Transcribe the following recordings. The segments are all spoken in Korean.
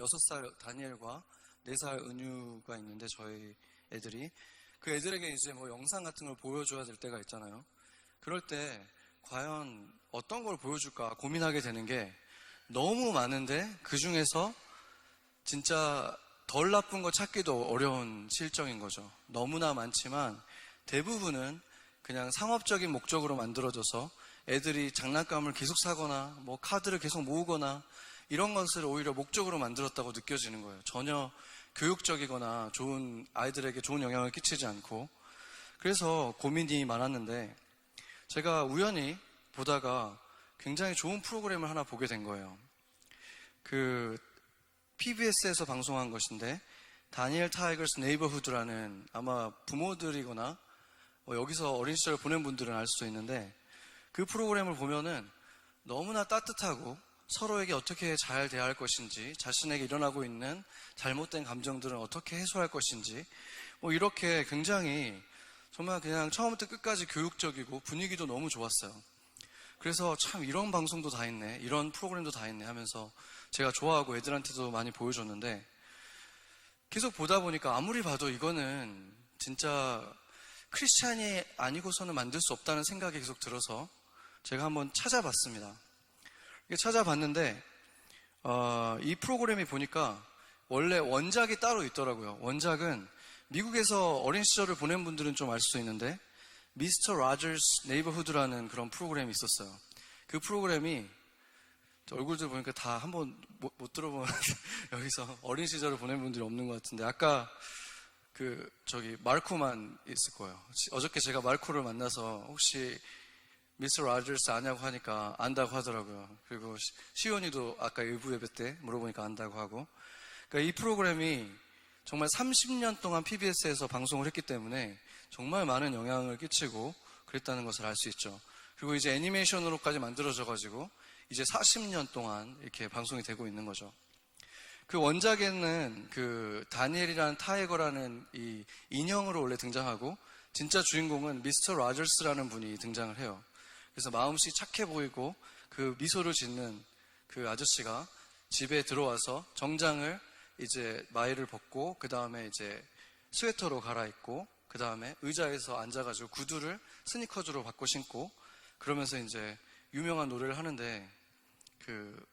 6살 다니엘과 4살 은유가 있는데 저희 애들이 그 애들에게 이제 뭐 영상 같은 걸 보여줘야 될 때가 있잖아요. 그럴 때 과연 어떤 걸 보여줄까 고민하게 되는 게 너무 많은데 그 중에서 진짜 덜 나쁜 거 찾기도 어려운 실정인 거죠. 너무나 많지만 대부분은 그냥 상업적인 목적으로 만들어져서 애들이 장난감을 계속 사거나 뭐 카드를 계속 모으거나 이런 것을 오히려 목적으로 만들었다고 느껴지는 거예요. 전혀 교육적이거나 아이들에게 좋은 영향을 끼치지 않고. 그래서 고민이 많았는데 제가 우연히 보다가 굉장히 좋은 프로그램을 하나 보게 된 거예요. 그 PBS에서 방송한 것인데 다니엘 타이거스 네이버후드라는, 아마 부모들이거나 여기서 어린 시절 보낸 분들은 알 수도 있는데, 그 프로그램을 보면은 너무나 따뜻하고 서로에게 어떻게 잘 대할 것인지, 자신에게 일어나고 있는 잘못된 감정들은 어떻게 해소할 것인지, 이렇게 굉장히 정말 그냥 처음부터 끝까지 교육적이고 분위기도 너무 좋았어요. 그래서 참 이런 방송도 다 있네, 이런 프로그램도 다 있네 하면서 제가 좋아하고 애들한테도 많이 보여줬는데, 계속 보다 보니까 아무리 봐도 이거는 진짜 크리스찬이 아니고서는 만들 수 없다는 생각이 계속 들어서 제가 한번 찾아봤습니다. 찾아봤는데 이 프로그램이 보니까 원래 원작이 따로 있더라고요. 원작은 미국에서 어린 시절을 보낸 분들은 좀 알 수 있는데 미스터 라저스 네이버후드라는 그런 프로그램이 있었어요. 그 프로그램이 얼굴들 보니까 다 한번 못 들어보면 여기서 어린 시절을 보낸 분들이 없는 것 같은데, 아까 마르코만 있을 거예요. 어저께 제가 마르코를 만나서 혹시 미스터 라저스 아냐고 하니까 안다고 하더라고요. 그리고 시온이도 아까 일부 예배 때 물어보니까 안다고 하고. 그러니까 이 프로그램이 정말 30년 동안 PBS에서 방송을 했기 때문에 정말 많은 영향을 끼치고 그랬다는 것을 알 수 있죠. 그리고 이제 애니메이션으로까지 만들어져가지고 이제 40년 동안 이렇게 방송이 되고 있는 거죠. 그 원작에는 그 다니엘이라는 타이거라는 이 인형으로 원래 등장하고, 진짜 주인공은 미스터 라저스라는 분이 등장을 해요. 그래서 마음씨 착해 보이고 그 미소를 짓는 그 아저씨가 집에 들어와서 정장을 이제 마이를 벗고, 그 다음에 이제 스웨터로 갈아입고, 그 다음에 의자에서 앉아가지고 구두를 스니커즈로 바꿔 신고, 그러면서 이제 유명한 노래를 하는데,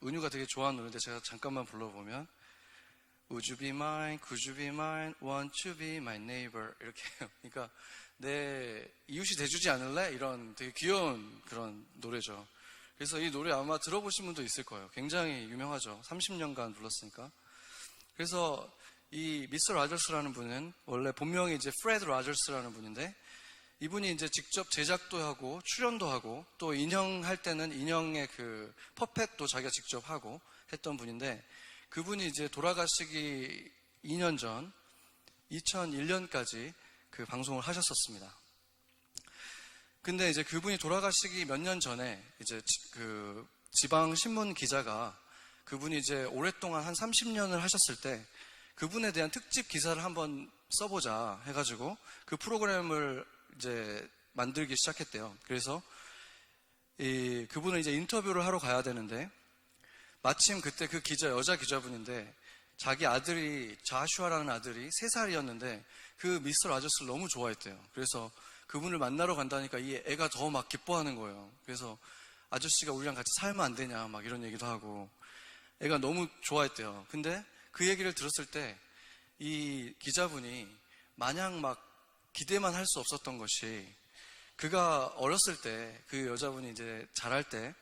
은유가 되게 좋아하는 노래인데 제가 잠깐만 불러보면 Would you be mine? Could you be mine? Want to be my neighbor? 이렇게 해요. 그러니까 내 이웃이 돼주지 않을래? 이런 되게 귀여운 그런 노래죠. 그래서 이 노래 아마 들어보신 분도 있을 거예요. 굉장히 유명하죠. 30년간 불렀으니까. 그래서 이 미스터 라저스라는 분은 원래 본명이 이제 프레드 라저스라는 분인데, 이분이 이제 직접 제작도 하고 출연도 하고 또 인형 할 때는 인형의 그 퍼펫도 자기가 직접 하고 했던 분인데, 그분이 이제 돌아가시기 2년 전 2001년까지 그 방송을 하셨었습니다. 근데 이제 그분이 돌아가시기 몇 년 전에 이제 그 지방 신문 기자가 그분이 이제 오랫동안 한 30년을 하셨을 때 그분에 대한 특집 기사를 한번 써보자 해가지고 그 프로그램을 이제 만들기 시작했대요. 그래서 그분을 이제 인터뷰를 하러 가야 되는데, 마침 그때 그 여자 기자분인데 자기 아들이, 자슈아라는 아들이 3살이었는데 그 미스터 라저스를 너무 좋아했대요. 그래서 그분을 만나러 간다니까 이 애가 더 막 기뻐하는 거예요. 그래서 아저씨가 우리랑 같이 살면 안 되냐 막 이런 얘기도 하고, 애가 너무 좋아했대요. 근데 그 얘기를 들었을 때 이 기자분이 마냥 막 기대만 할 수 없었던 것이, 그가 어렸을 때 그 여자분이 이제 자랄 때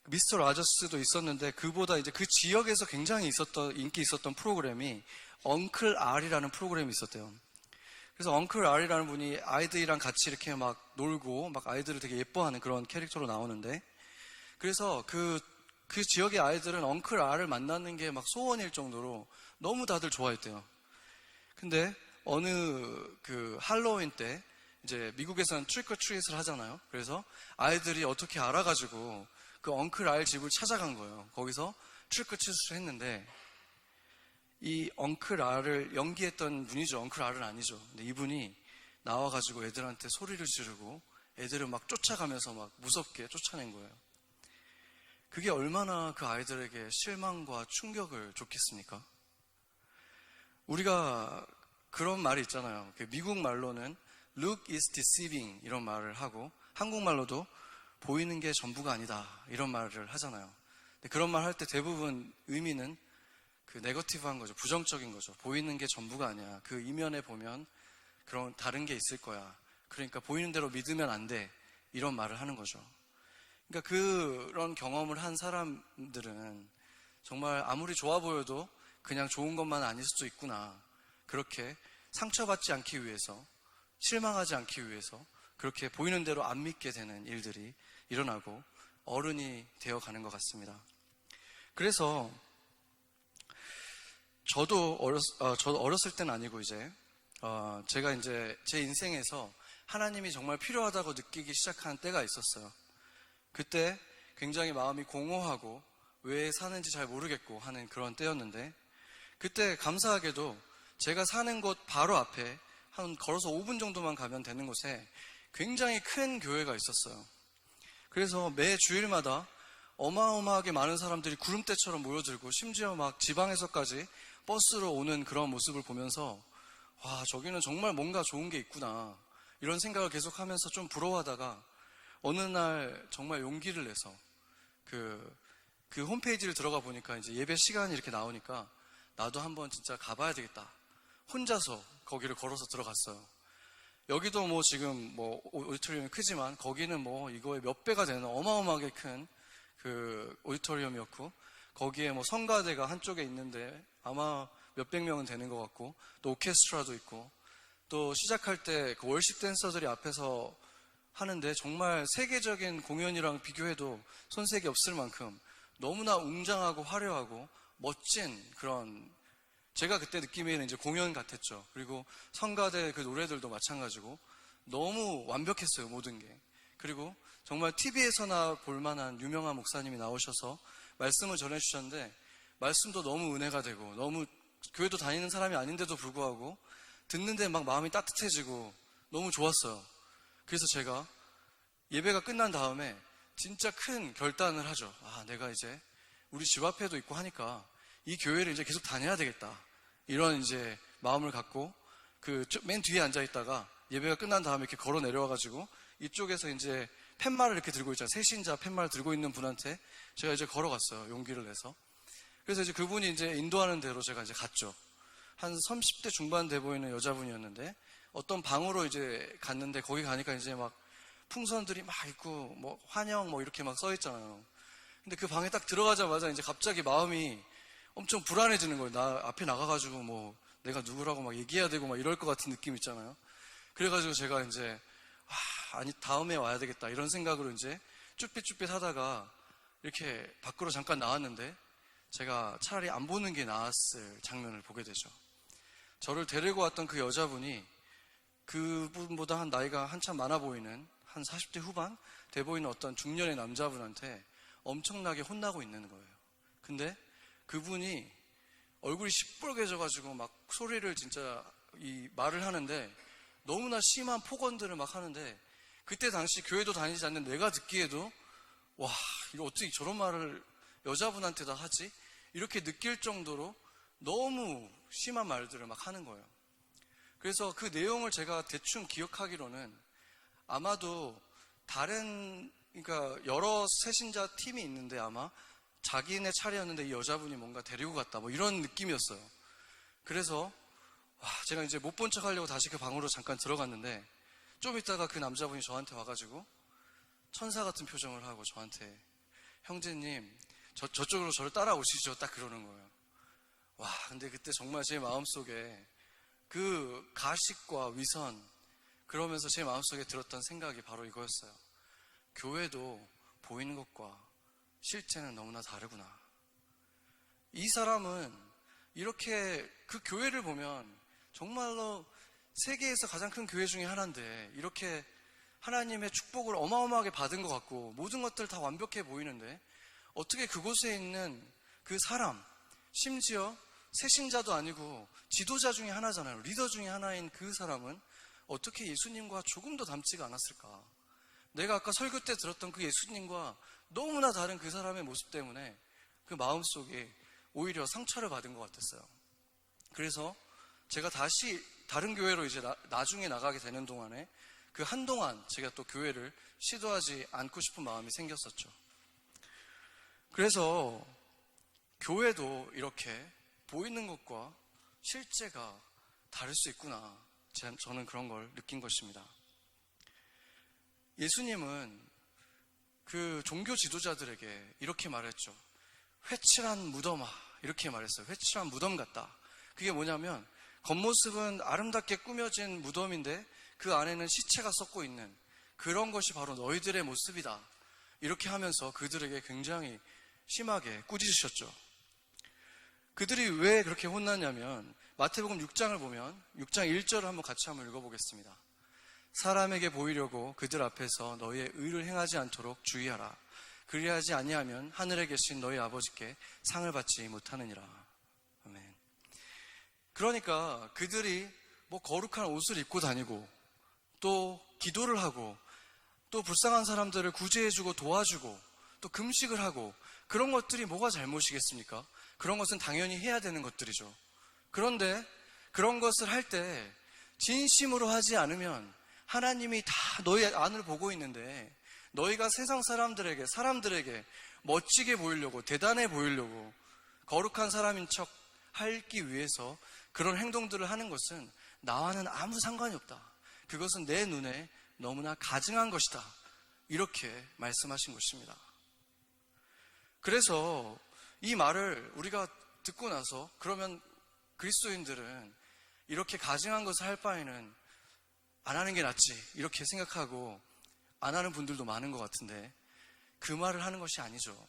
미스터 라저스도 있었는데 그보다 이제 그 지역에서 굉장히 인기 있었던 프로그램이 엉클 R이라는 프로그램이 있었대요. 그래서 엉클 R이라는 분이 아이들이랑 같이 이렇게 막 놀고 막 아이들을 되게 예뻐하는 그런 캐릭터로 나오는데, 그래서 그 지역의 아이들은 엉클 R을 만나는 게 막 소원일 정도로 너무 다들 좋아했대요. 근데 어느 그 할로윈 때 이제 미국에서는 트릭 어 트릿을 하잖아요. 그래서 아이들이 어떻게 알아가지고 그 엉클 R 집을 찾아간 거예요. 거기서 트릭 어 트릿을 했는데, 이 엉클 R을 연기했던 분이죠. 엉클 R은 아니죠. 근데 이분이 나와가지고 애들한테 소리를 지르고 애들을 막 쫓아가면서 막 무섭게 쫓아낸 거예요. 그게 얼마나 그 아이들에게 실망과 충격을 줬겠습니까? 우리가 그런 말이 있잖아요. 미국 말로는 look is deceiving 이런 말을 하고, 한국말로도 보이는 게 전부가 아니다 이런 말을 하잖아요. 근데 그런 말 할 때 대부분 의미는 그 네거티브한 거죠. 부정적인 거죠. 보이는 게 전부가 아니야. 그 이면에 보면 그런 다른 게 있을 거야. 그러니까 보이는 대로 믿으면 안 돼. 이런 말을 하는 거죠. 그러니까 그런 경험을 한 사람들은 정말 아무리 좋아 보여도 그냥 좋은 것만 아닐 수도 있구나. 그렇게 상처받지 않기 위해서, 실망하지 않기 위해서 그렇게 보이는 대로 안 믿게 되는 일들이 일어나고 어른이 되어가는 것 같습니다. 그래서 저도 어렸을 때는 아니고 제가 이제 제 인생에서 하나님이 정말 필요하다고 느끼기 시작한 때가 있었어요. 그때 굉장히 마음이 공허하고 왜 사는지 잘 모르겠고 하는 그런 때였는데, 그때 감사하게도 제가 사는 곳 바로 앞에 한 걸어서 5분 정도만 가면 되는 곳에 굉장히 큰 교회가 있었어요. 그래서 매 주일마다 어마어마하게 많은 사람들이 구름대처럼 모여들고, 심지어 막 지방에서까지 버스로 오는 그런 모습을 보면서 와, 저기는 정말 뭔가 좋은 게 있구나 이런 생각을 계속하면서 좀 부러워하다가 어느 날 정말 용기를 내서 그 홈페이지를 들어가 보니까 이제 예배 시간이 이렇게 나오니까 나도 한번 진짜 가봐야 되겠다. 혼자서 거기를 걸어서 들어갔어요. 여기도 뭐 지금 뭐 오디토리움이 크지만 거기는 뭐 이거의 몇 배가 되는 어마어마하게 큰 그 오디토리움이었고, 거기에 뭐 성가대가 한쪽에 있는데 아마 몇백 명은 되는 것 같고, 또 오케스트라도 있고, 또 시작할 때 그 월십 댄서들이 앞에서 하는데 정말 세계적인 공연이랑 비교해도 손색이 없을 만큼 너무나 웅장하고 화려하고 멋진 그런, 제가 그때 느낌에는 이제 공연 같았죠. 그리고 성가대 그 노래들도 마찬가지고 너무 완벽했어요, 모든 게. 그리고 정말 TV에서나 볼만한 유명한 목사님이 나오셔서 말씀을 전해주셨는데, 말씀도 너무 은혜가 되고, 너무 교회도 다니는 사람이 아닌데도 불구하고 듣는데 막 마음이 따뜻해지고 너무 좋았어요. 그래서 제가 예배가 끝난 다음에 진짜 큰 결단을 하죠. 아, 내가 이제 우리 집 앞에도 있고 하니까 이 교회를 이제 계속 다녀야 되겠다. 이런 이제 마음을 갖고 그 맨 뒤에 앉아 있다가 예배가 끝난 다음에 이렇게 걸어 내려와가지고 이쪽에서 이제 팻말을 이렇게 들고 있잖아요. 새신자 팻말 들고 있는 분한테 제가 이제 걸어갔어요. 용기를 내서. 그래서 이제 그분이 이제 인도하는 대로 제가 이제 갔죠. 한 30대 중반 돼 보이는 여자분이었는데, 어떤 방으로 이제 갔는데 거기 가니까 이제 막 풍선들이 막 있고 뭐 환영 뭐 이렇게 막 써 있잖아요. 근데 그 방에 딱 들어가자마자 이제 갑자기 마음이 엄청 불안해지는 거예요. 나 앞에 나가가지고 뭐 내가 누구라고 막 얘기해야 되고 막 이럴 것 같은 느낌 있잖아요. 그래가지고 제가 이제 아니 다음에 와야 되겠다 이런 생각으로 이제 쭈삣쭈삣 하다가 이렇게 밖으로 잠깐 나왔는데, 제가 차라리 안 보는 게 나았을 장면을 보게 되죠. 저를 데리고 왔던 그 여자분이 그분보다 한 나이가 한참 많아 보이는 한 40대 후반 돼 보이는 어떤 중년의 남자분한테 엄청나게 혼나고 있는 거예요. 근데 그분이 얼굴이 시뻘개져가지고 막 소리를 진짜 이 말을 하는데, 너무나 심한 폭언들을 막 하는데, 그때 당시 교회도 다니지 않는 내가 듣기에도 와, 이거 어떻게 저런 말을 여자분한테 다 하지? 이렇게 느낄 정도로 너무 심한 말들을 막 하는 거예요. 그래서 그 내용을 제가 대충 기억하기로는 아마도 그러니까 여러 새신자 팀이 있는데 아마 자기네 차례였는데 이 여자분이 뭔가 데리고 갔다 뭐 이런 느낌이었어요. 그래서 제가 이제 못 본 척 하려고 다시 그 방으로 잠깐 들어갔는데, 좀 있다가 그 남자분이 저한테 와가지고 천사 같은 표정을 하고 저한테 형제님 저쪽으로 저를 따라오시죠 딱 그러는 거예요. 와, 근데 그때 정말 제 마음속에 그 가식과 위선, 그러면서 제 마음속에 들었던 생각이 바로 이거였어요. 교회도 보이는 것과 실제는 너무나 다르구나. 이 사람은 이렇게 그 교회를 보면 정말로 세계에서 가장 큰 교회 중에 하나인데, 이렇게 하나님의 축복을 어마어마하게 받은 것 같고 모든 것들 다 완벽해 보이는데, 어떻게 그곳에 있는 그 사람, 심지어 새신자도 아니고 지도자 중에 하나잖아요. 리더 중에 하나인 그 사람은 어떻게 예수님과 조금도 닮지가 않았을까? 내가 아까 설교 때 들었던 그 예수님과 너무나 다른 그 사람의 모습 때문에 그 마음속에 오히려 상처를 받은 것 같았어요. 그래서 제가 다시 다른 교회로 이제 나중에 나가게 되는 동안에 그 한동안 제가 또 교회를 시도하지 않고 싶은 마음이 생겼었죠. 그래서 교회도 이렇게 보이는 것과 실제가 다를 수 있구나. 저는 그런 걸 느낀 것입니다. 예수님은 그 종교 지도자들에게 이렇게 말했죠. 회칠한 무덤아, 이렇게 말했어요. 회칠한 무덤 같다. 그게 뭐냐면 겉모습은 아름답게 꾸며진 무덤인데 그 안에는 시체가 썩고 있는 그런 것이 바로 너희들의 모습이다. 이렇게 하면서 그들에게 굉장히 심하게 꾸짖으셨죠. 그들이 왜 그렇게 혼났냐면 마태복음 6장을 보면 6장 1절을 한번 같이 한번 읽어보겠습니다. 사람에게 보이려고 그들 앞에서 너희의 의를 행하지 않도록 주의하라. 그리하지 아니하면 하늘에 계신 너희 아버지께 상을 받지 못하느니라. 아멘. 그러니까 그들이 뭐 거룩한 옷을 입고 다니고 또 기도를 하고 또 불쌍한 사람들을 구제해주고 도와주고 또 금식을 하고 그런 것들이 뭐가 잘못이겠습니까? 그런 것은 당연히 해야 되는 것들이죠. 그런데 그런 것을 할 때 진심으로 하지 않으면 하나님이 다 너희 안을 보고 있는데 너희가 세상 사람들에게 멋지게 보이려고 대단해 보이려고 거룩한 사람인 척 하기 위해서 그런 행동들을 하는 것은 나와는 아무 상관이 없다. 그것은 내 눈에 너무나 가증한 것이다. 이렇게 말씀하신 것입니다. 그래서 이 말을 우리가 듣고 나서 그러면 그리스도인들은 이렇게 가증한 것을 할 바에는 안 하는 게 낫지 이렇게 생각하고 안 하는 분들도 많은 것 같은데 그 말을 하는 것이 아니죠.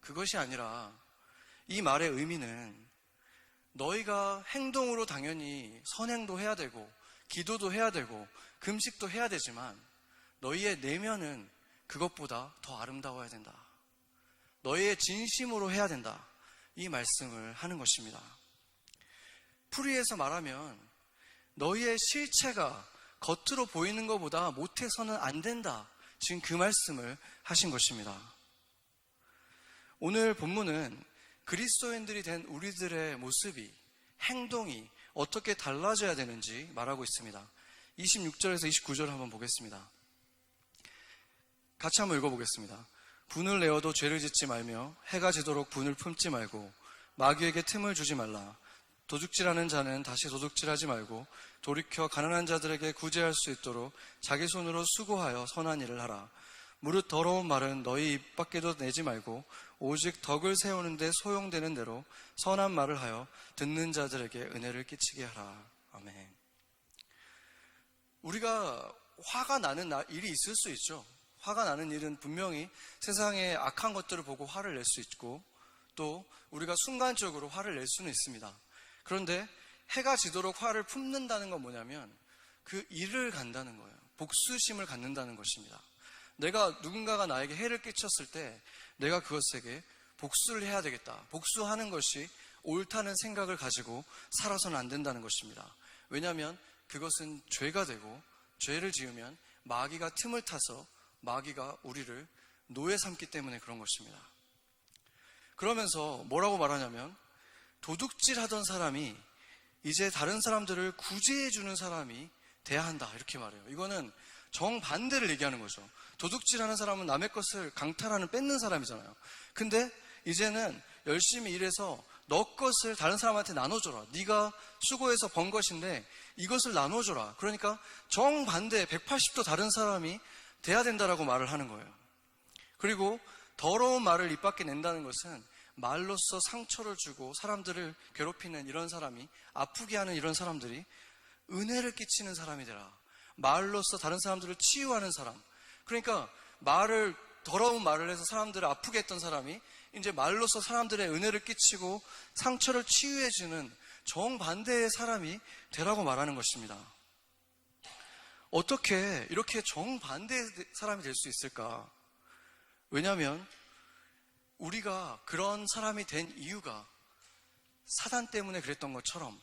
그것이 아니라 이 말의 의미는 너희가 행동으로 당연히 선행도 해야 되고 기도도 해야 되고 금식도 해야 되지만 너희의 내면은 그것보다 더 아름다워야 된다. 너희의 진심으로 해야 된다. 이 말씀을 하는 것입니다. 풀이해서 말하면 너희의 실체가 겉으로 보이는 것보다 못해서는 안 된다. 지금 그 말씀을 하신 것입니다. 오늘 본문은 그리스도인들이 된 우리들의 모습이, 행동이 어떻게 달라져야 되는지 말하고 있습니다. 26절에서 29절 한번 보겠습니다. 같이 한번 읽어보겠습니다. 분을 내어도 죄를 짓지 말며 해가 지도록 분을 품지 말고 마귀에게 틈을 주지 말라. 도둑질하는 자는 다시 도둑질하지 말고 돌이켜 가난한 자들에게 구제할 수 있도록 자기 손으로 수고하여 선한 일을 하라. 무릇 더러운 말은 너희 입 밖에도 내지 말고 오직 덕을 세우는데 소용되는 대로 선한 말을 하여 듣는 자들에게 은혜를 끼치게 하라. 아멘. 우리가 화가 나는 일이 있을 수 있죠. 화가 나는 일은 분명히 세상의 악한 것들을 보고 화를 낼 수 있고 또 우리가 순간적으로 화를 낼 수는 있습니다. 그런데 해가 지도록 화를 품는다는 건 뭐냐면 그 일을 간다는 거예요. 복수심을 갖는다는 것입니다. 내가 누군가가 나에게 해를 끼쳤을 때 내가 그것에게 복수를 해야 되겠다. 복수하는 것이 옳다는 생각을 가지고 살아서는 안 된다는 것입니다. 왜냐하면 그것은 죄가 되고 죄를 지으면 마귀가 틈을 타서 마귀가 우리를 노예 삼기 때문에 그런 것입니다. 그러면서 뭐라고 말하냐면 도둑질하던 사람이 이제 다른 사람들을 구제해주는 사람이 돼야 한다 이렇게 말해요. 이거는 정반대를 얘기하는 거죠. 도둑질하는 사람은 남의 것을 강탈하는 뺏는 사람이잖아요. 근데 이제는 열심히 일해서 너 것을 다른 사람한테 나눠줘라. 네가 수고해서 번 것인데 이것을 나눠줘라. 그러니까 정반대 180도 다른 사람이 돼야 된다라고 말을 하는 거예요. 그리고 더러운 말을 입 밖에 낸다는 것은 말로써 상처를 주고 사람들을 괴롭히는 이런 사람이, 아프게 하는 이런 사람들이 은혜를 끼치는 사람이 되라. 말로써 다른 사람들을 치유하는 사람. 그러니까 더러운 말을 해서 사람들을 아프게 했던 사람이 이제 말로써 사람들의 은혜를 끼치고 상처를 치유해주는 정반대의 사람이 되라고 말하는 것입니다. 어떻게 이렇게 정반대의 사람이 될 수 있을까? 왜냐하면 우리가 그런 사람이 된 이유가 사단 때문에 그랬던 것처럼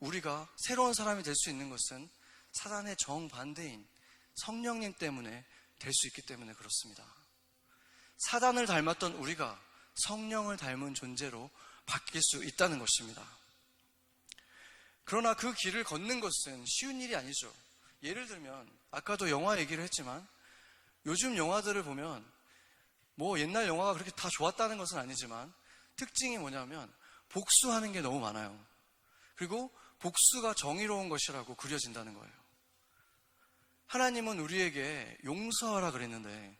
우리가 새로운 사람이 될 수 있는 것은 사단의 정반대인 성령님 때문에 될 수 있기 때문에 그렇습니다. 사단을 닮았던 우리가 성령을 닮은 존재로 바뀔 수 있다는 것입니다. 그러나 그 길을 걷는 것은 쉬운 일이 아니죠. 예를 들면 아까도 영화 얘기를 했지만 요즘 영화들을 보면 뭐 옛날 영화가 그렇게 다 좋았다는 것은 아니지만 특징이 뭐냐면 복수하는 게 너무 많아요. 그리고 복수가 정의로운 것이라고 그려진다는 거예요. 하나님은 우리에게 용서하라 그랬는데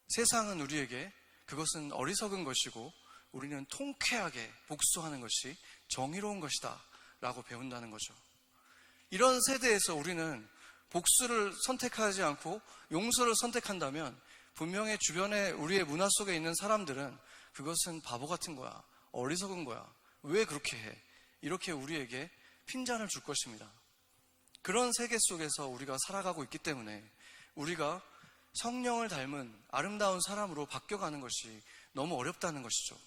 세상은 우리에게 그것은 어리석은 것이고 우리는 통쾌하게 복수하는 것이 정의로운 것이다 라고 배운다는 거죠. 이런 세대에서 우리는 복수를 선택하지 않고 용서를 선택한다면 분명히 주변에 우리의 문화 속에 있는 사람들은 그것은 바보 같은 거야, 어리석은 거야, 왜 그렇게 해? 이렇게 우리에게 핀잔을 줄 것입니다. 그런 세계 속에서 우리가 살아가고 있기 때문에 우리가 성령을 닮은 아름다운 사람으로 바뀌어가는 것이 너무 어렵다는 것이죠.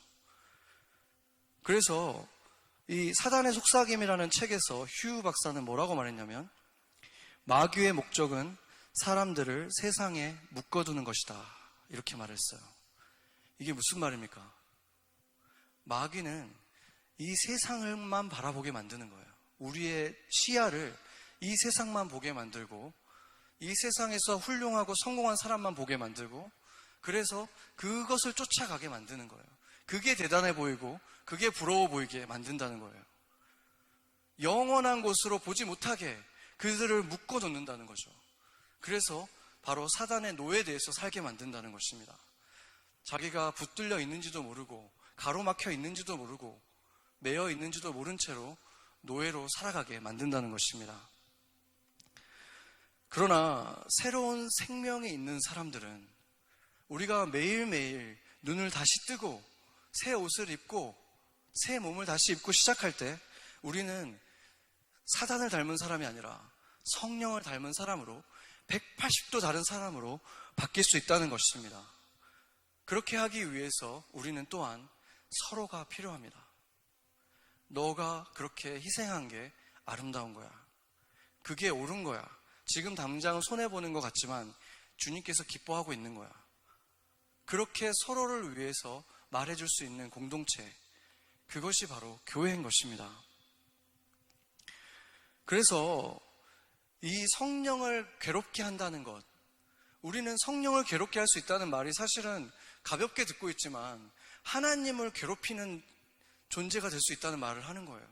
그래서 이 사단의 속삭임이라는 책에서 휴 박사는 뭐라고 말했냐면 마귀의 목적은 사람들을 세상에 묶어두는 것이다 이렇게 말했어요. 이게 무슨 말입니까? 마귀는 이 세상을만 바라보게 만드는 거예요. 우리의 시야를 이 세상만 보게 만들고 이 세상에서 훌륭하고 성공한 사람만 보게 만들고 그래서 그것을 쫓아가게 만드는 거예요. 그게 대단해 보이고 그게 부러워 보이게 만든다는 거예요. 영원한 곳으로 보지 못하게 그들을 묶어놓는다는 거죠. 그래서 바로 사단의 노예대에서 살게 만든다는 것입니다. 자기가 붙들려 있는지도 모르고 가로막혀 있는지도 모르고 매여 있는지도 모른 채로 노예로 살아가게 만든다는 것입니다. 그러나 새로운 생명이 있는 사람들은 우리가 매일매일 눈을 다시 뜨고 새 옷을 입고 새 몸을 다시 입고 시작할 때 우리는 사단을 닮은 사람이 아니라 성령을 닮은 사람으로 180도 다른 사람으로 바뀔 수 있다는 것입니다. 그렇게 하기 위해서 우리는 또한 서로가 필요합니다. 너가 그렇게 희생한 게 아름다운 거야. 그게 옳은 거야. 지금 당장 손해보는 것 같지만 주님께서 기뻐하고 있는 거야. 그렇게 서로를 위해서 말해줄 수 있는 공동체, 그것이 바로 교회인 것입니다. 그래서 이 성령을 괴롭게 한다는 것, 우리는 성령을 괴롭게 할 수 있다는 말이 사실은 가볍게 듣고 있지만 하나님을 괴롭히는 존재가 될 수 있다는 말을 하는 거예요.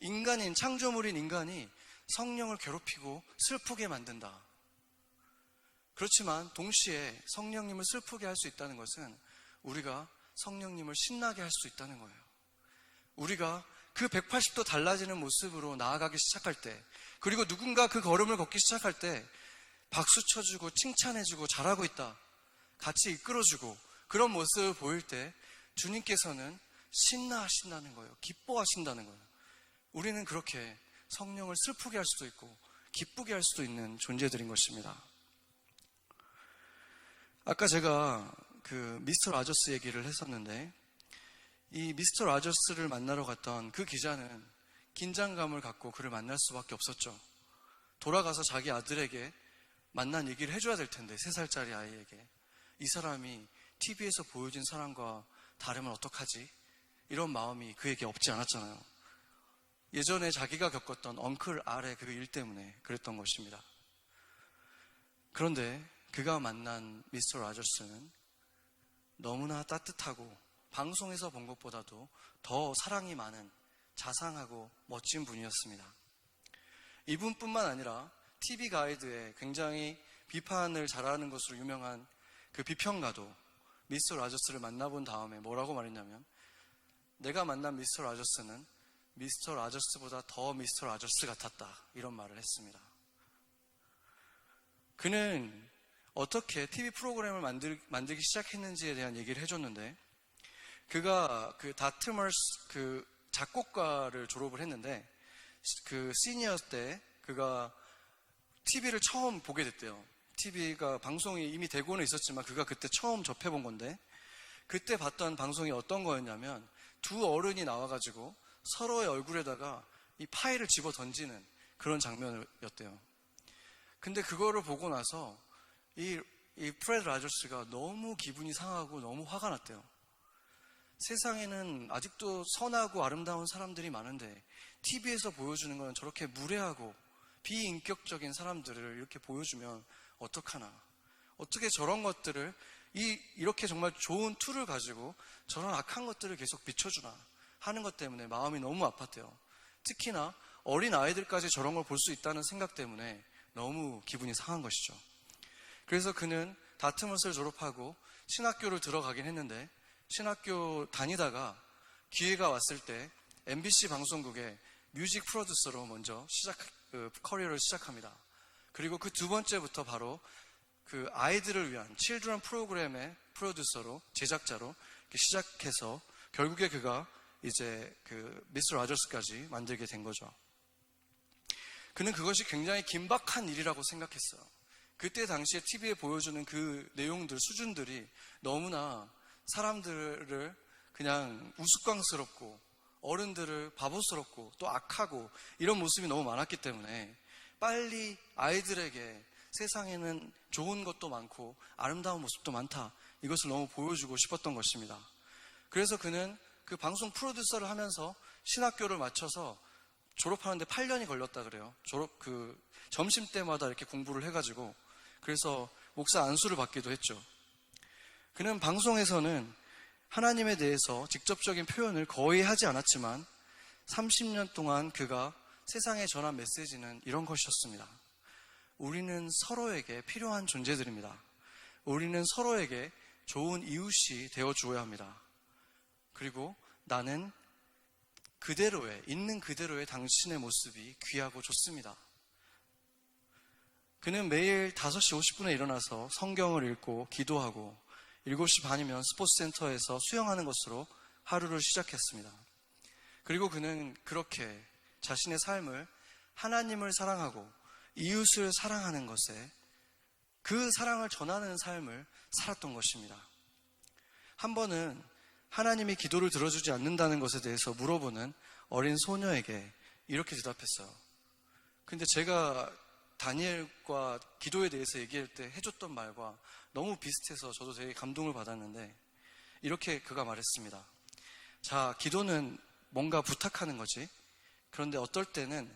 인간인, 창조물인 인간이 성령을 괴롭히고 슬프게 만든다. 그렇지만 동시에 성령님을 슬프게 할 수 있다는 것은 우리가 성령님을 신나게 할 수 있다는 거예요. 우리가 그 180도 달라지는 모습으로 나아가기 시작할 때, 그리고 누군가 그 걸음을 걷기 시작할 때 박수 쳐주고 칭찬해주고 잘하고 있다, 같이 이끌어주고 그런 모습을 보일 때 주님께서는 신나하신다는 거예요. 기뻐하신다는 거예요. 우리는 그렇게 성령을 슬프게 할 수도 있고 기쁘게 할 수도 있는 존재들인 것입니다. 아까 제가 그 미스터 라저스 얘기를 했었는데 이 미스터 라저스를 만나러 갔던 그 기자는 긴장감을 갖고 그를 만날 수밖에 없었죠. 돌아가서 자기 아들에게 만난 얘기를 해줘야 될 텐데 3살짜리 아이에게 이 사람이 TV에서 보여진 사람과 다르면 어떡하지? 이런 마음이 그에게 없지 않았잖아요. 예전에 자기가 겪었던 엉클 R의 그 일 때문에 그랬던 것입니다. 그런데 그가 만난 미스터 라저스는 너무나 따뜻하고 방송에서 본 것보다도 더 사랑이 많은 자상하고 멋진 분이었습니다. 이분뿐만 아니라 TV 가이드에 굉장히 비판을 잘하는 것으로 유명한 그 비평가도 미스터 라저스를 만나본 다음에 뭐라고 말했냐면 내가 만난 미스터 라저스는 미스터 라저스보다 더 미스터 라저스 같았다, 이런 말을 했습니다. 그는 어떻게 TV 프로그램을 만들기 시작했는지에 대한 얘기를 해줬는데 그가 그 다트머스 그 작곡가를 졸업을 했는데 그 시니어 때 그가 TV를 처음 보게 됐대요. TV가 방송이 이미 되고는 있었지만 그가 그때 처음 접해본 건데 그때 봤던 방송이 어떤 거였냐면 두 어른이 나와가지고 서로의 얼굴에다가 이 파일을 집어 던지는 그런 장면이었대요. 근데 그거를 보고 나서 이 이 프레드 라저스가 너무 기분이 상하고 너무 화가 났대요. 세상에는 아직도 선하고 아름다운 사람들이 많은데 TV에서 보여주는 건 저렇게 무례하고 비인격적인 사람들을 이렇게 보여주면 어떡하나. 어떻게 저런 것들을 이렇게 정말 좋은 툴을 가지고 저런 악한 것들을 계속 비춰주나 하는 것 때문에 마음이 너무 아팠대요. 특히나 어린 아이들까지 저런 걸 볼 수 있다는 생각 때문에 너무 기분이 상한 것이죠. 그래서 그는 다트머스를 졸업하고 신학교를 들어가긴 했는데 신학교 다니다가 기회가 왔을 때 MBC 방송국의 뮤직 프로듀서로 먼저 커리어를 시작합니다. 그리고 그 두 번째부터 바로 그 아이들을 위한 칠드런 프로그램의 프로듀서로, 제작자로 시작해서 결국에 그가 이제 그 미스 라저스까지 만들게 된 거죠. 그는 그것이 굉장히 긴박한 일이라고 생각했어요. 그때 당시에 TV에 보여주는 그 내용들, 수준들이 너무나 사람들을 그냥 우스꽝스럽고 어른들을 바보스럽고 또 악하고 이런 모습이 너무 많았기 때문에 빨리 아이들에게 세상에는 좋은 것도 많고 아름다운 모습도 많다, 이것을 너무 보여주고 싶었던 것입니다. 그래서 그는 그 방송 프로듀서를 하면서 신학교를 마쳐서 졸업하는데 8년이 걸렸다 그래요. 점심 때마다 이렇게 공부를 해가지고 그래서 목사 안수를 받기도 했죠. 그는 방송에서는 하나님에 대해서 직접적인 표현을 거의 하지 않았지만 30년 동안 그가 세상에 전한 메시지는 이런 것이었습니다. 우리는 서로에게 필요한 존재들입니다. 우리는 서로에게 좋은 이웃이 되어주어야 합니다. 그리고 나는 있는 그대로의 당신의 모습이 귀하고 좋습니다. 그는 매일 5시 50분에 일어나서 성경을 읽고 기도하고 7시 반이면 스포츠센터에서 수영하는 것으로 하루를 시작했습니다. 그리고 그는 그렇게 자신의 삶을 하나님을 사랑하고 이웃을 사랑하는 것에 그 사랑을 전하는 삶을 살았던 것입니다. 한 번은 하나님이 기도를 들어주지 않는다는 것에 대해서 물어보는 어린 소녀에게 이렇게 대답했어요. 근데 제가 다니엘과 기도에 대해서 얘기할 때 해줬던 말과 너무 비슷해서 저도 되게 감동을 받았는데 이렇게 그가 말했습니다. 자, 기도는 뭔가 부탁하는 거지. 그런데 어떨 때는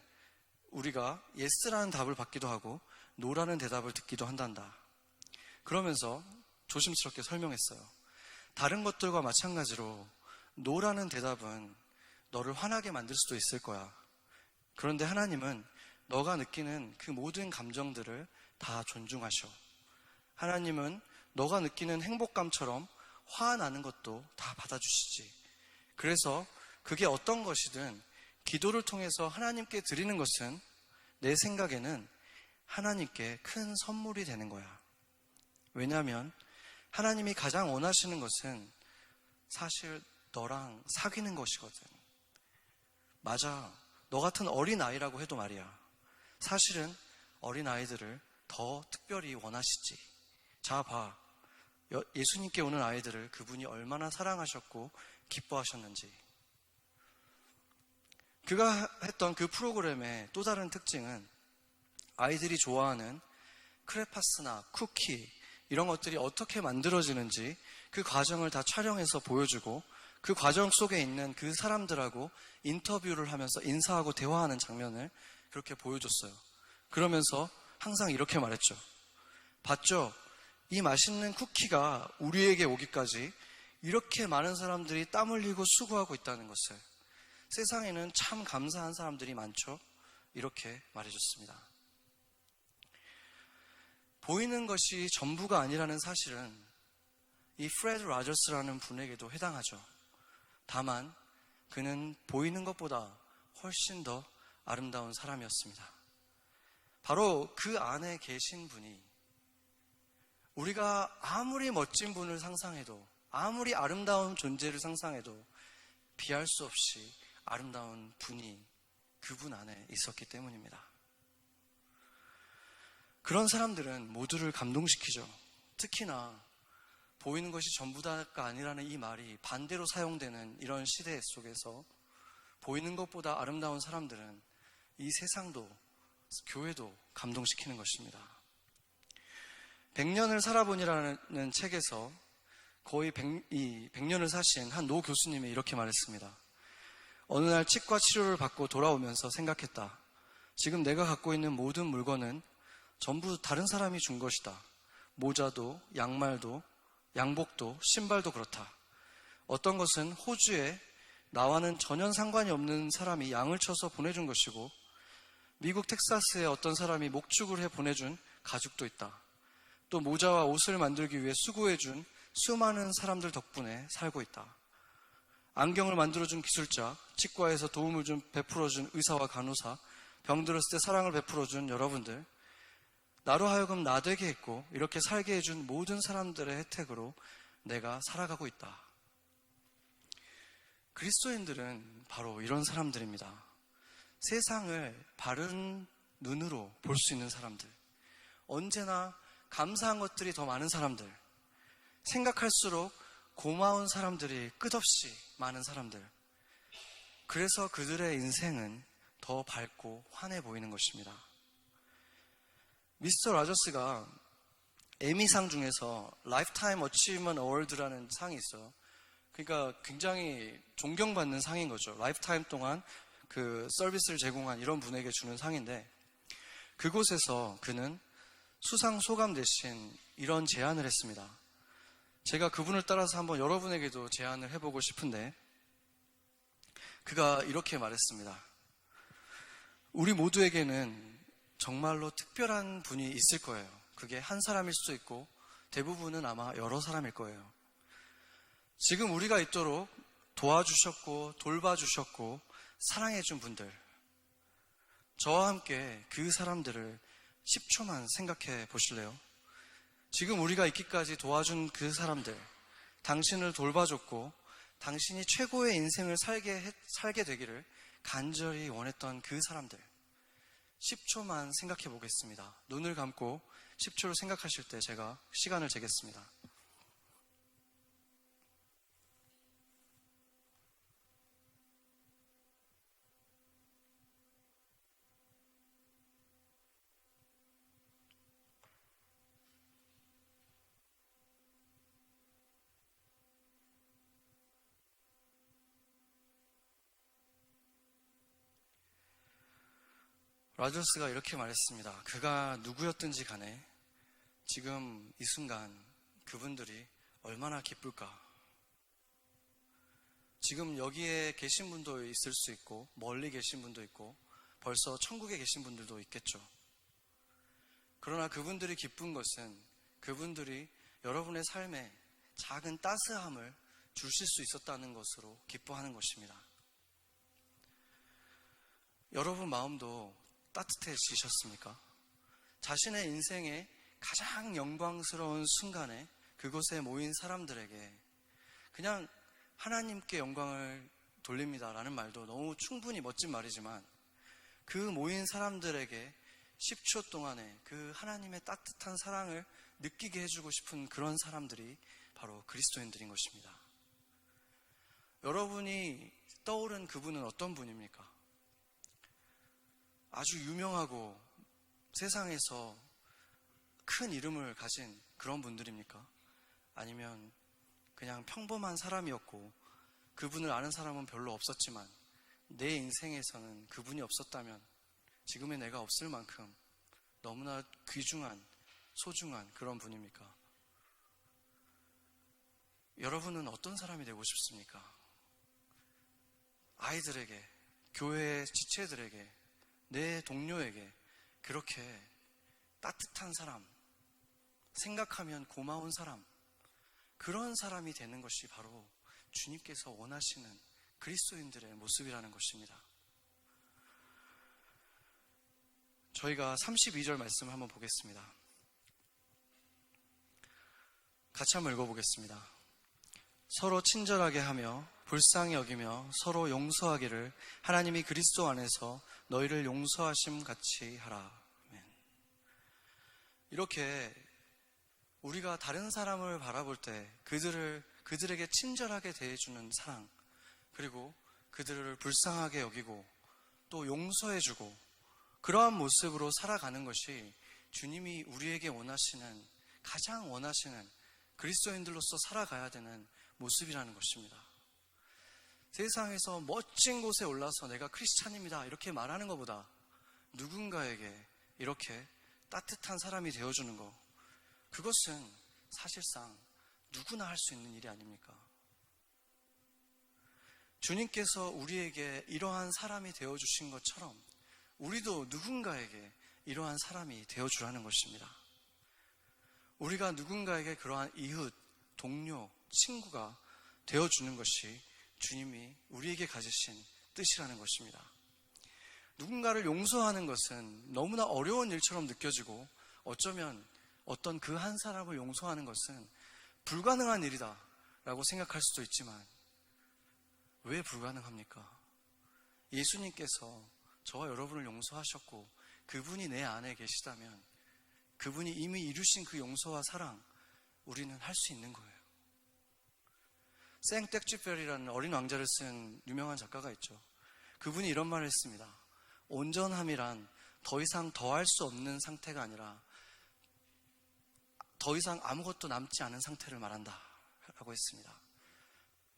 우리가 예스라는 답을 받기도 하고 노라는 대답을 듣기도 한단다. 그러면서 조심스럽게 설명했어요. 다른 것들과 마찬가지로 노라는 대답은 너를 화나게 만들 수도 있을 거야. 그런데 하나님은 너가 느끼는 그 모든 감정들을 다 존중하셔. 하나님은 너가 느끼는 행복감처럼 화나는 것도 다 받아주시지. 그래서 그게 어떤 것이든 기도를 통해서 하나님께 드리는 것은 내 생각에는 하나님께 큰 선물이 되는 거야. 왜냐하면 하나님이 가장 원하시는 것은 사실 너랑 사귀는 것이거든. 맞아. 너 같은 어린아이라고 해도 말이야. 사실은 어린아이들을 더 특별히 원하시지. 자, 봐. 예수님께 오는 아이들을 그분이 얼마나 사랑하셨고 기뻐하셨는지. 그가 했던 그 프로그램의 또 다른 특징은 아이들이 좋아하는 크레파스나 쿠키 이런 것들이 어떻게 만들어지는지 그 과정을 다 촬영해서 보여주고 그 과정 속에 있는 그 사람들하고 인터뷰를 하면서 인사하고 대화하는 장면을 그렇게 보여줬어요. 그러면서 항상 이렇게 말했죠. 봤죠? 이 맛있는 쿠키가 우리에게 오기까지 이렇게 많은 사람들이 땀 흘리고 수고하고 있다는 것을. 세상에는 참 감사한 사람들이 많죠? 이렇게 말해줬습니다. 보이는 것이 전부가 아니라는 사실은 이 프레드 라저스라는 분에게도 해당하죠. 다만 그는 보이는 것보다 훨씬 더 아름다운 사람이었습니다. 바로 그 안에 계신 분이 우리가 아무리 멋진 분을 상상해도 아무리 아름다운 존재를 상상해도 비할 수 없이 아름다운 분이 그분 안에 있었기 때문입니다. 그런 사람들은 모두를 감동시키죠. 특히나 보이는 것이 전부다가 아니라는 이 말이 반대로 사용되는 이런 시대 속에서 보이는 것보다 아름다운 사람들은 이 세상도 교회도 감동시키는 것입니다. 100년을 살아보니라는 책에서 거의 100년을 사신 한 노 교수님이 이렇게 말했습니다. 어느 날 치과 치료를 받고 돌아오면서 생각했다. 지금 내가 갖고 있는 모든 물건은 전부 다른 사람이 준 것이다. 모자도, 양말도, 양복도, 신발도 그렇다. 어떤 것은 호주에 나와는 전혀 상관이 없는 사람이 양을 쳐서 보내준 것이고, 미국 텍사스에 어떤 사람이 목축을 해 보내준 가죽도 있다. 또 모자와 옷을 만들기 위해 수고해준 수많은 사람들 덕분에 살고 있다. 안경을 만들어준 기술자, 치과에서 도움을 좀 베풀어준 의사와 간호사, 병들었을 때 사랑을 베풀어준 여러분들, 나로 하여금 나되게 했고 이렇게 살게 해준 모든 사람들의 혜택으로 내가 살아가고 있다. 그리스도인들은 바로 이런 사람들입니다. 세상을 바른 눈으로 볼 수 있는 사람들, 언제나 감사한 것들이 더 많은 사람들, 생각할수록 고마운 사람들이 끝없이 많은 사람들, 그래서 그들의 인생은 더 밝고 환해 보이는 것입니다. 미스터 라저스가 에미상 중에서 라이프타임 어치브먼트 어워드라는 상이 있어요. 그러니까 굉장히 존경받는 상인 거죠. 라이프타임 동안 그 서비스를 제공한 이런 분에게 주는 상인데, 그곳에서 그는 수상 소감 대신 이런 제안을 했습니다. 제가 그분을 따라서 한번 여러분에게도 제안을 해보고 싶은데, 그가 이렇게 말했습니다. 우리 모두에게는 정말로 특별한 분이 있을 거예요. 그게 한 사람일 수도 있고 대부분은 아마 여러 사람일 거예요. 지금 우리가 있도록 도와주셨고 돌봐주셨고 사랑해준 분들, 저와 함께 그 사람들을 10초만 생각해 보실래요? 지금 우리가 있기까지 도와준 그 사람들, 당신을 돌봐줬고 당신이 최고의 인생을 살게 되기를 간절히 원했던 그 사람들, 10초만 생각해 보겠습니다. 눈을 감고 10초를 생각하실 때 제가 시간을 재겠습니다. 라저스가 이렇게 말했습니다. 그가 누구였든지 간에 지금 이 순간 그분들이 얼마나 기쁠까. 지금 여기에 계신 분도 있을 수 있고 멀리 계신 분도 있고 벌써 천국에 계신 분들도 있겠죠. 그러나 그분들이 기쁜 것은 그분들이 여러분의 삶에 작은 따스함을 주실 수 있었다는 것으로 기뻐하는 것입니다. 여러분 마음도 따뜻해지셨습니까? 자신의 인생의 가장 영광스러운 순간에 그곳에 모인 사람들에게 그냥 하나님께 영광을 돌립니다라는 말도 너무 충분히 멋진 말이지만, 그 모인 사람들에게 10초 동안에 그 하나님의 따뜻한 사랑을 느끼게 해주고 싶은 그런 사람들이 바로 그리스도인들인 것입니다. 여러분이 떠오른 그분은 어떤 분입니까? 아주 유명하고 세상에서 큰 이름을 가진 그런 분들입니까? 아니면 그냥 평범한 사람이었고 그분을 아는 사람은 별로 없었지만 내 인생에서는 그분이 없었다면 지금의 내가 없을 만큼 너무나 귀중한, 소중한 그런 분입니까? 여러분은 어떤 사람이 되고 싶습니까? 아이들에게, 교회의 지체들에게, 내 동료에게 그렇게 따뜻한 사람, 생각하면 고마운 사람, 그런 사람이 되는 것이 바로 주님께서 원하시는 그리스도인들의 모습이라는 것입니다. 저희가 32절 말씀을 한번 보겠습니다. 같이 한번 읽어보겠습니다. 서로 친절하게 하며 불쌍히 여기며 서로 용서하기를 하나님이 그리스도 안에서 너희를 용서하심 같이 하라. 아멘. 이렇게 우리가 다른 사람을 바라볼 때 그들에게 친절하게 대해주는 사랑, 그리고 그들을 불쌍하게 여기고 또 용서해주고 그러한 모습으로 살아가는 것이 주님이 우리에게 원하시는 가장 원하시는 그리스도인들로서 살아가야 되는 모습이라는 것입니다. 세상에서 멋진 곳에 올라서 내가 크리스찬입니다 이렇게 말하는 것보다 누군가에게 이렇게 따뜻한 사람이 되어주는 것, 그것은 사실상 누구나 할 수 있는 일이 아닙니까? 주님께서 우리에게 이러한 사람이 되어주신 것처럼 우리도 누군가에게 이러한 사람이 되어주라는 것입니다. 우리가 누군가에게 그러한 이웃, 동료, 친구가 되어주는 것이 주님이 우리에게 가지신 뜻이라는 것입니다. 누군가를 용서하는 것은 너무나 어려운 일처럼 느껴지고 어쩌면 어떤 그 한 사람을 용서하는 것은 불가능한 일이다 라고 생각할 수도 있지만 왜 불가능합니까? 예수님께서 저와 여러분을 용서하셨고 그분이 내 안에 계시다면 그분이 이미 이루신 그 용서와 사랑 우리는 할 수 있는 거예요. 생텍쥐페리라는 어린 왕자를 쓴 유명한 작가가 있죠. 그분이 이런 말을 했습니다. 온전함이란 더 이상 더할 수 없는 상태가 아니라 더 이상 아무것도 남지 않은 상태를 말한다 라고 했습니다.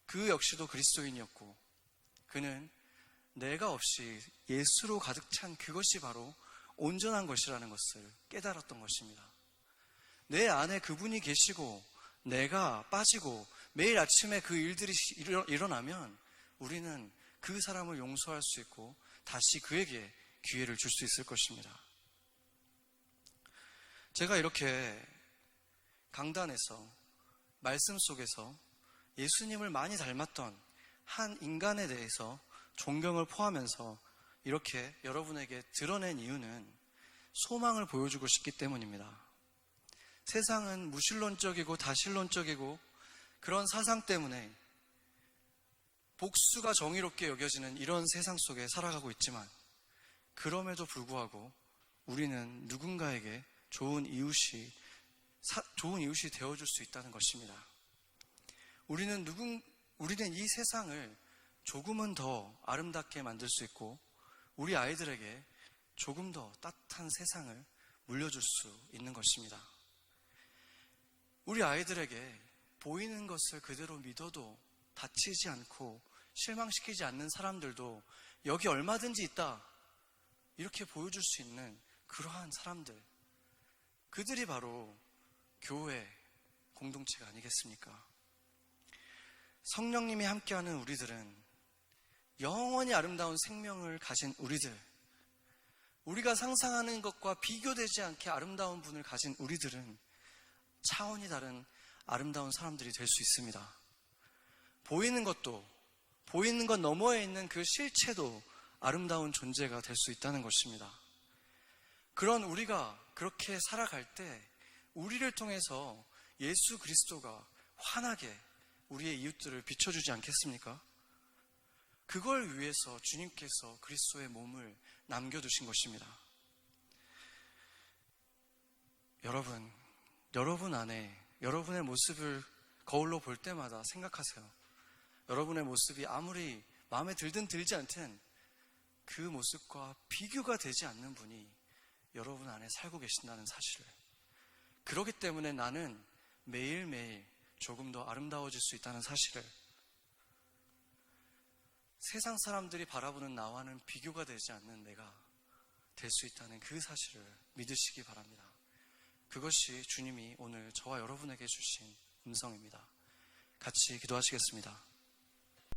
그 역시도 그리스도인이었고 그는 내가 없이 예수로 가득 찬 그것이 바로 온전한 것이라는 것을 깨달았던 것입니다. 내 안에 그분이 계시고 내가 빠지고 매일 아침에 그 일들이 일어나면 우리는 그 사람을 용서할 수 있고 다시 그에게 기회를 줄 수 있을 것입니다. 제가 이렇게 강단에서 말씀 속에서 예수님을 많이 닮았던 한 인간에 대해서 존경을 포하면서 이렇게 여러분에게 드러낸 이유는 소망을 보여주고 싶기 때문입니다. 세상은 무신론적이고 다신론적이고 그런 사상 때문에 복수가 정의롭게 여겨지는 이런 세상 속에 살아가고 있지만 그럼에도 불구하고 우리는 누군가에게 좋은 이웃이 되어줄 수 있다는 것입니다. 우리는 이 세상을 조금은 더 아름답게 만들 수 있고 우리 아이들에게 조금 더 따뜻한 세상을 물려줄 수 있는 것입니다. 우리 아이들에게 보이는 것을 그대로 믿어도 다치지 않고 실망시키지 않는 사람들도 여기 얼마든지 있다 이렇게 보여줄 수 있는 그러한 사람들, 그들이 바로 교회 공동체가 아니겠습니까? 성령님이 함께하는 우리들은 영원히 아름다운 생명을 가진 우리들, 우리가 상상하는 것과 비교되지 않게 아름다운 분을 가진 우리들은 차원이 다른 아름다운 사람들이 될 수 있습니다. 보이는 것도, 보이는 것 너머에 있는 그 실체도 아름다운 존재가 될 수 있다는 것입니다. 그런 우리가 그렇게 살아갈 때 우리를 통해서 예수 그리스도가 환하게 우리의 이웃들을 비춰주지 않겠습니까? 그걸 위해서 주님께서 그리스도의 몸을 남겨두신 것입니다. 여러분 안에 여러분의 모습을 거울로 볼 때마다 생각하세요. 여러분의 모습이 아무리 마음에 들든 들지 않든 그 모습과 비교가 되지 않는 분이 여러분 안에 살고 계신다는 사실을. 그렇기 때문에 나는 매일매일 조금 더 아름다워질 수 있다는 사실을, 세상 사람들이 바라보는 나와는 비교가 되지 않는 내가 될 수 있다는 그 사실을 믿으시기 바랍니다. 그것이 주님이 오늘 저와 여러분에게 주신 음성입니다. 같이 기도하시겠습니다.